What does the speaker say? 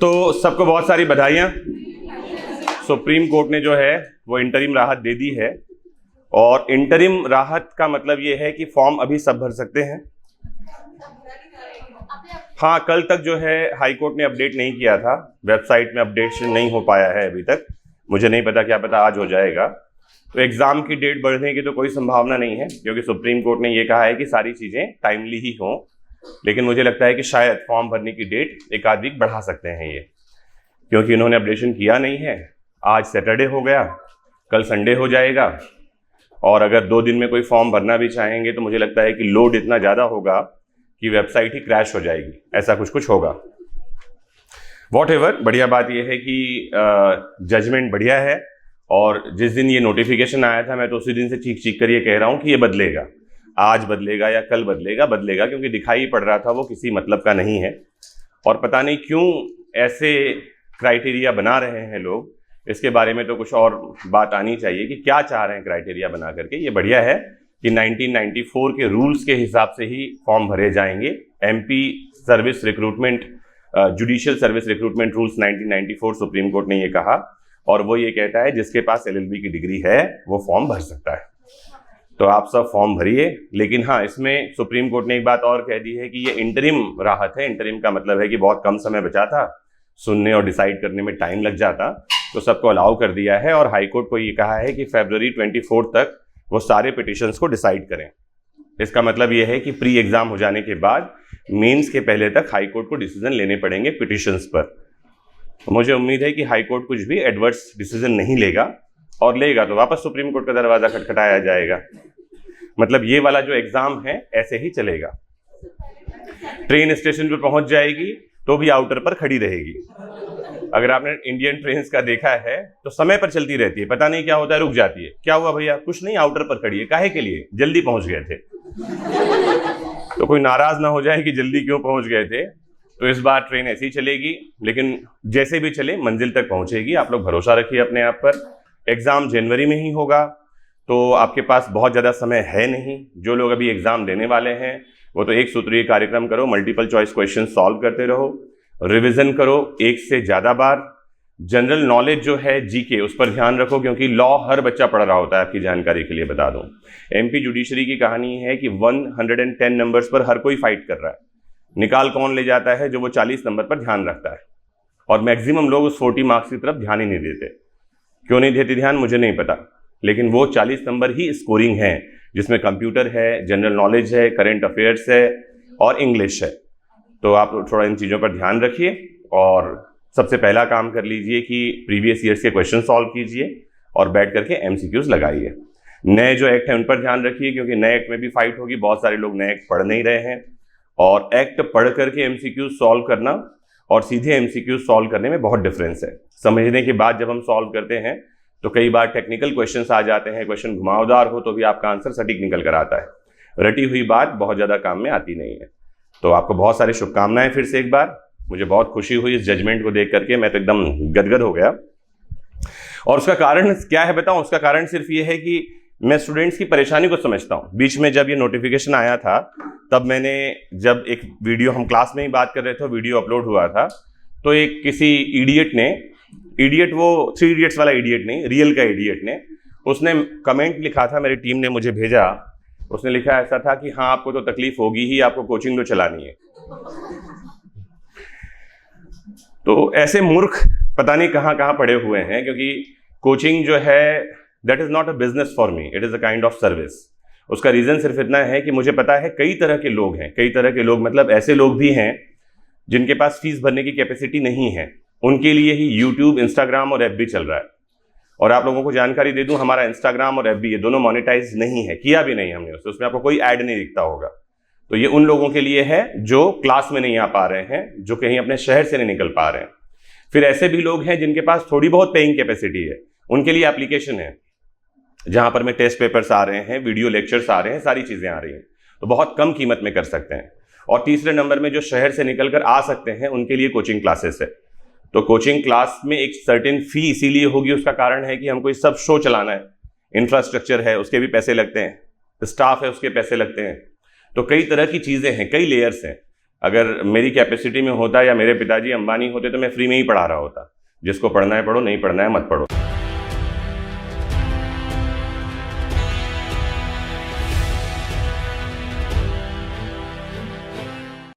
तो सबको बहुत सारी बधाइयाँ। सुप्रीम कोर्ट ने जो है वो इंटरिम राहत दे दी है, और इंटरिम राहत का मतलब ये है कि फॉर्म अभी सब भर सकते हैं। हाँ, कल तक जो है हाई कोर्ट ने अपडेट नहीं किया था, वेबसाइट में अपडेट नहीं हो पाया है अभी तक। मुझे नहीं पता, क्या पता आज हो जाएगा। तो एग्जाम की डेट बढ़ने की तो कोई संभावना नहीं है, क्योंकि सुप्रीम कोर्ट ने ये कहा है कि सारी चीजें टाइमली ही हों। लेकिन मुझे लगता है कि शायद फॉर्म भरने की डेट एक आध वीक बढ़ा सकते हैं ये, क्योंकि इन्होंने अपडेशन किया नहीं है। आज सैटरडे हो गया, कल संडे हो जाएगा, और अगर 2 दिन में कोई फॉर्म भरना भी चाहेंगे तो मुझे लगता है कि लोड इतना ज़्यादा होगा कि वेबसाइट ही क्रैश हो जाएगी, ऐसा कुछ होगा। वॉटएवर, बढ़िया बात यह है कि जजमेंट बढ़िया है, और जिस दिन ये नोटिफिकेशन आया था मैं तो उसी दिन से चीख चीख कर ये कह रहा हूँ कि ये बदलेगा, आज बदलेगा या कल बदलेगा, क्योंकि दिखाई पड़ रहा था वो किसी मतलब का नहीं है। और पता नहीं क्यों ऐसे क्राइटेरिया बना रहे हैं लोग, इसके बारे में तो कुछ और बात आनी चाहिए कि क्या चाह रहे हैं क्राइटेरिया बना करके। ये बढ़िया है कि 1994 के रूल्स के हिसाब से ही फॉर्म भरे जाएंगे। MP service recruitment, judicial service recruitment rules 1994 supreme court ने ये कहा, और वो ये कहता है जिसके पास LLB की डिग्री है वो फॉर्म भर सकता है। तो आप सब फॉर्म भरिए। लेकिन हाँ, इसमें सुप्रीम कोर्ट ने एक बात और कह दी है कि ये इंटरिम राहत है। इंटरिम का मतलब है कि बहुत कम समय बचा था, सुनने और डिसाइड करने में टाइम लग जाता, तो सबको अलाउ कर दिया है। और हाई कोर्ट को ये कहा है कि फरवरी 24 तक वो सारे पिटिशंस को डिसाइड करें। इसका मतलब ये है कि प्री एग्जाम हो जाने के बाद मेंस के पहले तक हाई कोर्ट को डिसीजन लेने पड़ेंगे पिटिशंस पर। मुझे उम्मीद है कि हाई कोर्ट कुछ भी एडवर्स डिसीजन नहीं लेगा, और लेगा तो वापस सुप्रीम कोर्ट का दरवाजा खटखटाया जाएगा। मतलब ये वाला जो एग्जाम है ऐसे ही चलेगा। ट्रेन स्टेशन पर पहुंच जाएगी तो भी आउटर पर खड़ी रहेगी। अगर आपने इंडियन ट्रेन का देखा है तो समय पर चलती रहती है, पता नहीं क्या होता है, रुक जाती है। क्या हुआ भैया? कुछ नहीं, आउटर पर खड़ी है। काहे के लिए? जल्दी पहुंच गए थे। तो कोई नाराज ना हो जाए कि जल्दी क्यों पहुंच गए थे। तो इस बार ट्रेन ऐसी ही चलेगी, लेकिन जैसे भी चले मंजिल तक पहुंचेगी। आप लोग भरोसा रखिए अपने आप पर। एग्जाम जनवरी में ही होगा, तो आपके पास बहुत ज़्यादा समय है नहीं। जो लोग अभी एग्जाम देने वाले हैं वो तो एक सूत्रीय कार्यक्रम करो, मल्टीपल चॉइस क्वेश्चन सॉल्व करते रहो, रिवीजन करो 1 से ज़्यादा बार। जनरल नॉलेज जो है जीके, उस पर ध्यान रखो, क्योंकि लॉ हर बच्चा पढ़ रहा होता है। आपकी जानकारी के लिए बता दूं, एमपी जुडिशरी की कहानी है कि 110 नंबर्स पर हर कोई फाइट कर रहा है। निकाल कौन ले जाता है? जो वो 40 नंबर पर ध्यान रखता है। और मैक्सिमम लोग उस 40 मार्क्स की तरफ ध्यान ही नहीं देते। क्यों नहीं देते ध्यान मुझे नहीं पता, लेकिन वो 40 नंबर ही स्कोरिंग है, जिसमें कंप्यूटर है, जनरल नॉलेज है, करंट अफेयर्स है और इंग्लिश है। तो आप थोड़ा इन चीज़ों पर ध्यान रखिए, और सबसे पहला काम कर लीजिए कि प्रीवियस ईयर्स के क्वेश्चन सॉल्व कीजिए और बैठ करके MCQs लगाइए। नए जो एक्ट है उन पर ध्यान रखिए, क्योंकि नए एक्ट में भी फाइट होगी। बहुत सारे लोग नए एक्ट पढ़ नहीं रहे हैं, और एक्ट पढ़ करके MCQs सॉल्व करना और सीधे MCQs सॉल्व करने में बहुत डिफरेंस है। समझने के बाद जब हम सॉल्व करते हैं तो कई बार टेक्निकल क्वेश्चंस आ जाते हैं, क्वेश्चन घुमावदार हो तो भी आपका आंसर सटीक निकल कर आता है। रटी हुई बात बहुत ज़्यादा काम में आती नहीं है। तो आपको बहुत सारी शुभकामनाएं फिर से एक बार। मुझे बहुत खुशी हुई इस जजमेंट को देख करके, मैं तो एकदम गदगद हो गया। और उसका कारण क्या है बताऊं? उसका कारण सिर्फ ये है कि मैं स्टूडेंट्स की परेशानी को समझता हूं। बीच में जब ये नोटिफिकेशन आया था, तब मैंने जब एक वीडियो, हम क्लास में ही बात कर रहे थे, वीडियो अपलोड हुआ था, तो एक किसी इडियट ने, इडियट वो 3 इडियट्स वाला इडियट नहीं, रियल का इडियट ने, उसने कमेंट लिखा था, मेरी टीम ने मुझे भेजा। उसने लिखा ऐसा था कि हाँ, आपको तो तकलीफ होगी ही, आपको कोचिंग तो चलानी है। तो ऐसे मूर्ख पता नहीं कहाँ कहाँ पड़े हुए हैं, क्योंकि कोचिंग जो है that is not a business for me, it is a kind of service. उसका रीजन सिर्फ इतना है कि मुझे पता है कई तरह के लोग हैं, कई तरह के लोग मतलब ऐसे लोग भी हैं जिनके पास फीस भरने की कैपेसिटी नहीं है। उनके लिए ही यूट्यूब, इंस्टाग्राम और FB चल रहा है। और आप लोगों को जानकारी दे दूं, हमारा इंस्टाग्राम और FB ये दोनों मोनेटाइज नहीं है, किया भी नहीं हमने उसमें आपको कोई ऐड नहीं दिखता होगा। तो ये उन लोगों के लिए है जो क्लास में नहीं आ पा रहे हैं, जो कहीं अपने शहर से नहीं निकल पा रहे हैं। फिर ऐसे भी लोग हैं जिनके पास थोड़ी बहुत पेइंग कैपेसिटी है, उनके लिए एप्लीकेशन है जहां पर में टेस्ट पेपर्स आ रहे हैं, वीडियो लेक्चर्स आ रहे हैं, सारी चीजें आ रही हैं, तो बहुत कम कीमत में कर सकते हैं। और तीसरे नंबर में जो शहर से निकल कर आ सकते हैं उनके लिए कोचिंग क्लासेस है। तो कोचिंग क्लास में एक सर्टेन फी इसीलिए होगी, उसका कारण है कि हमको ये सब शो चलाना है, इंफ्रास्ट्रक्चर है उसके भी पैसे लगते हैं, स्टाफ है उसके पैसे लगते हैं। तो कई तरह की चीजें हैं, कई लेयर्स हैं। अगर मेरी कैपेसिटी में होता या मेरे पिताजी अंबानी होते तो मैं फ्री में ही पढ़ा रहा होता। जिसको पढ़ना है पढ़ो, नहीं पढ़ना है मत पढ़ो।